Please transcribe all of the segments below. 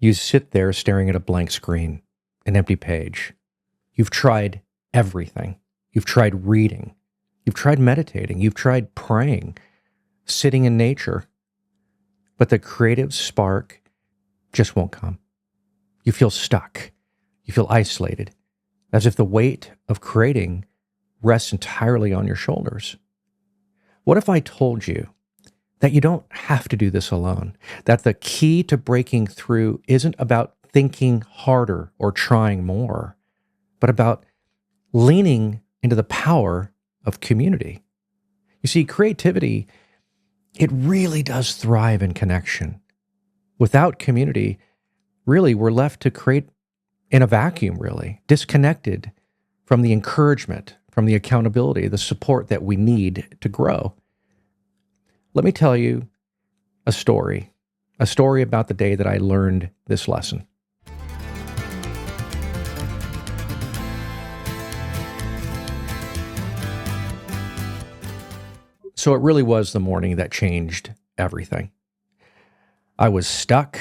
You sit there staring at a blank screen, an empty page. You've tried everything. You've tried reading. You've tried meditating. You've tried praying, sitting in nature. But the creative spark just won't come. You feel stuck. You feel isolated, as if the weight of creating rests entirely on your shoulders. What if I told you that you don't have to do this alone, that the key to breaking through isn't about thinking harder or trying more, but about leaning into the power of community? You see, creativity, it really does thrive in connection. Without community, really, we're left to create in a vacuum, really, disconnected from the encouragement, from the accountability, the support that we need to grow. Let me tell you a story about the day that I learned this lesson. So it really was the morning that changed everything. I was stuck.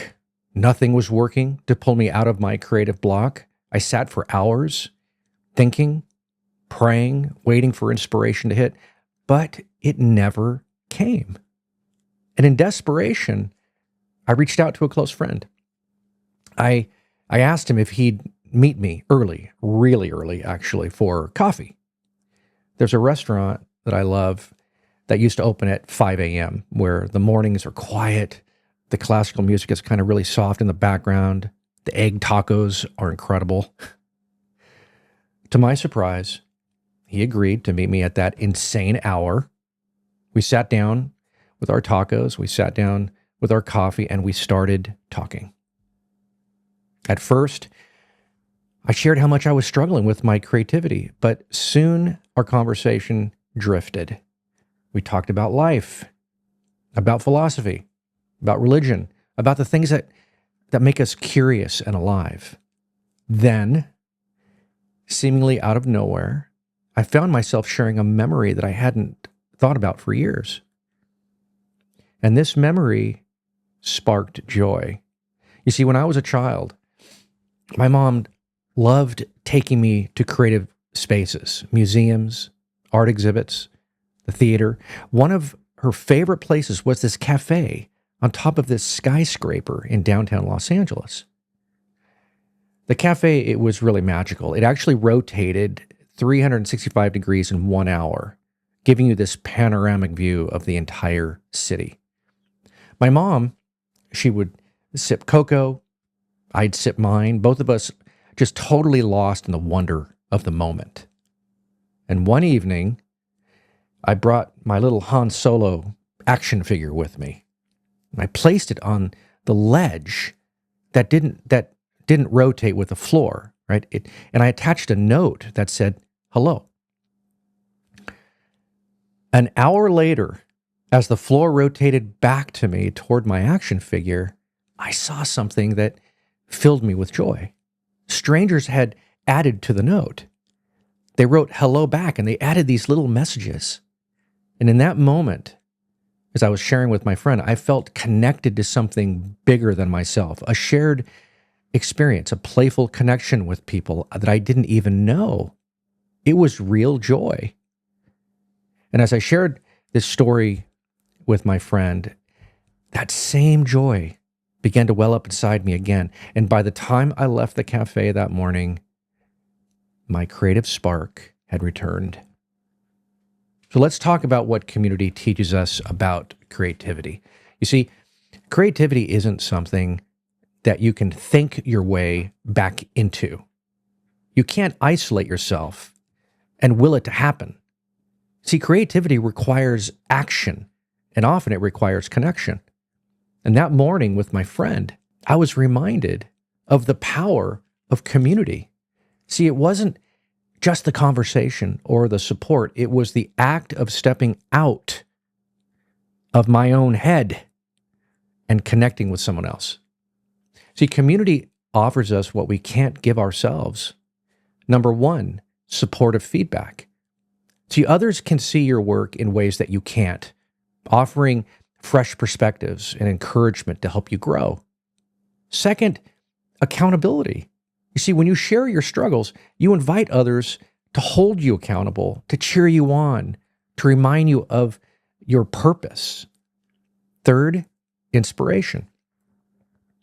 Nothing was working to pull me out of my creative block. I sat for hours thinking, praying, waiting for inspiration to hit, but it never came. And in desperation, I reached out to a close friend. I asked him if he'd meet me early, really early actually, for coffee. There's a restaurant that I love that used to open at 5 a.m. where the mornings are quiet. The classical music is kind of really soft in the background. The egg tacos are incredible. To my surprise, he agreed to meet me at that insane hour. We sat down with our tacos, we sat down with our coffee, and we started talking. At first, I shared how much I was struggling with my creativity, but soon our conversation drifted. We talked about life, about philosophy, about religion, about the things that make us curious and alive. Then, seemingly out of nowhere, I found myself sharing a memory that I hadn't thought about for years. And this memory sparked joy. You see, when I was a child, my mom loved taking me to creative spaces, museums, art exhibits, the theater. One of her favorite places was this cafe on top of this skyscraper in downtown Los Angeles. The cafe, it was really magical. It actually rotated 365 degrees in 1 hour, giving you this panoramic view of the entire city. My mom, she would sip cocoa, I'd sip mine, both of us just totally lost in the wonder of the moment. And one evening, I brought my little Han Solo action figure with me. I placed it on the ledge that didn't rotate with the floor, right? And I attached a note that said, "Hello." An hour later, as the floor rotated back to me toward my action figure, I saw something that filled me with joy. Strangers had added to the note. They wrote hello back, and they added these little messages. And in that moment, as I was sharing with my friend, I felt connected to something bigger than myself, a shared experience, a playful connection with people that I didn't even know. It was real joy. And as I shared this story with my friend, that same joy began to well up inside me again. And by the time I left the cafe that morning, my creative spark had returned. So let's talk about what community teaches us about creativity. You see, creativity isn't something that you can think your way back into. You can't isolate yourself and will it to happen. See, creativity requires action, and often it requires connection. And that morning with my friend, I was reminded of the power of community. See, it wasn't just the conversation or the support. It was the act of stepping out of my own head and connecting with someone else. See, community offers us what we can't give ourselves. Number one, supportive feedback. See, others can see your work in ways that you can't, offering fresh perspectives and encouragement to help you grow. Second, accountability. You see, when you share your struggles, you invite others to hold you accountable, to cheer you on, to remind you of your purpose. Third, inspiration.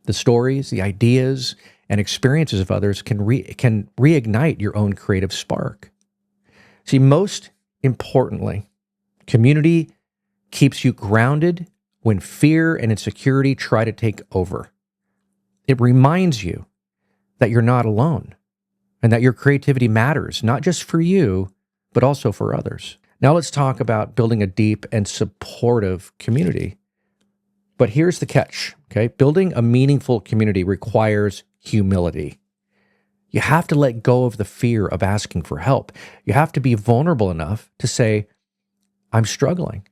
The stories, the ideas, and experiences of others can reignite your own creative spark. See, most importantly, community keeps you grounded when fear and insecurity try to take over. It reminds you that you're not alone and that your creativity matters, not just for you, but also for others. Now let's talk about building a deep and supportive community. But here's the catch, okay? Building a meaningful community requires humility. You have to let go of the fear of asking for help. You have to be vulnerable enough to say, I'm struggling.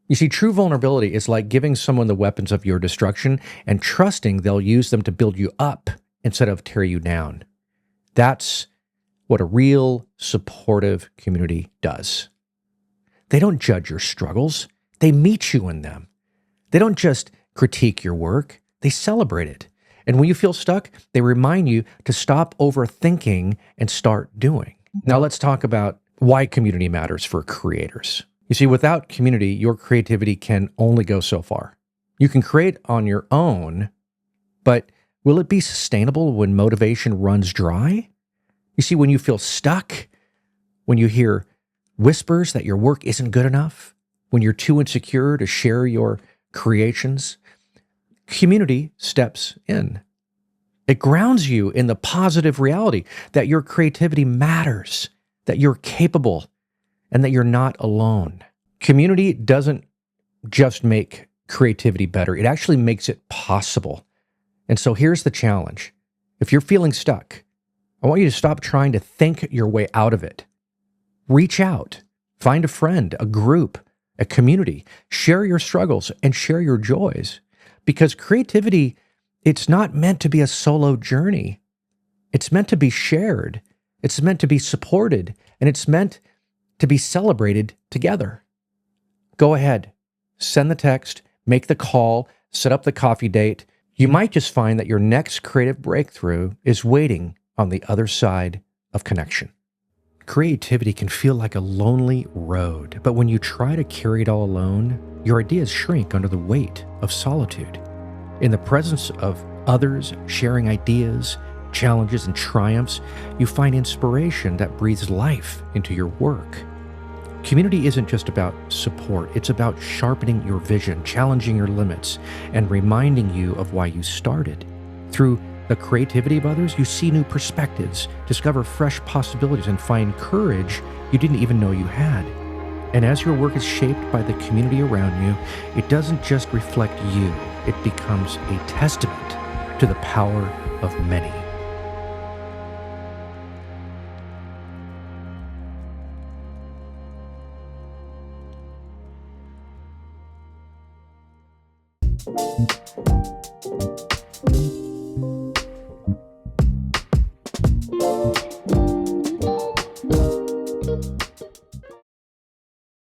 You see, true vulnerability is like giving someone the weapons of your destruction and trusting they'll use them to build you up instead of tear you down. That's what a real supportive community does. They don't judge your struggles. They meet you in them. They don't just critique your work. They celebrate it. And when you feel stuck, they remind you to stop overthinking and start doing. Now let's talk about why community matters for creators. You see, without community, your creativity can only go so far. You can create on your own, but will it be sustainable when motivation runs dry? You see, when you feel stuck, when you hear whispers that your work isn't good enough, when you're too insecure to share your creations, community steps in. It grounds you in the positive reality that your creativity matters, that you're capable, and that you're not alone. Community doesn't just make creativity better, it actually makes it possible. And so here's the challenge. If you're feeling stuck, I want you to stop trying to think your way out of it. Reach out, find a friend, a group, a community, share your struggles and share your joys. Because creativity, it's not meant to be a solo journey. It's meant to be shared. It's meant to be supported, and it's meant to be celebrated together. Go ahead, send the text, make the call, set up the coffee date. You might just find that your next creative breakthrough is waiting on the other side of connection. Creativity can feel like a lonely road, but when you try to carry it all alone, your ideas shrink under the weight of solitude. In the presence of others sharing ideas, challenges, and triumphs, you find inspiration that breathes life into your work. Community isn't just about support, it's about sharpening your vision, challenging your limits, and reminding you of why you started. Through the creativity of others, you see new perspectives, discover fresh possibilities, and find courage you didn't even know you had. And as your work is shaped by the community around you, it doesn't just reflect you, it becomes a testament to the power of many.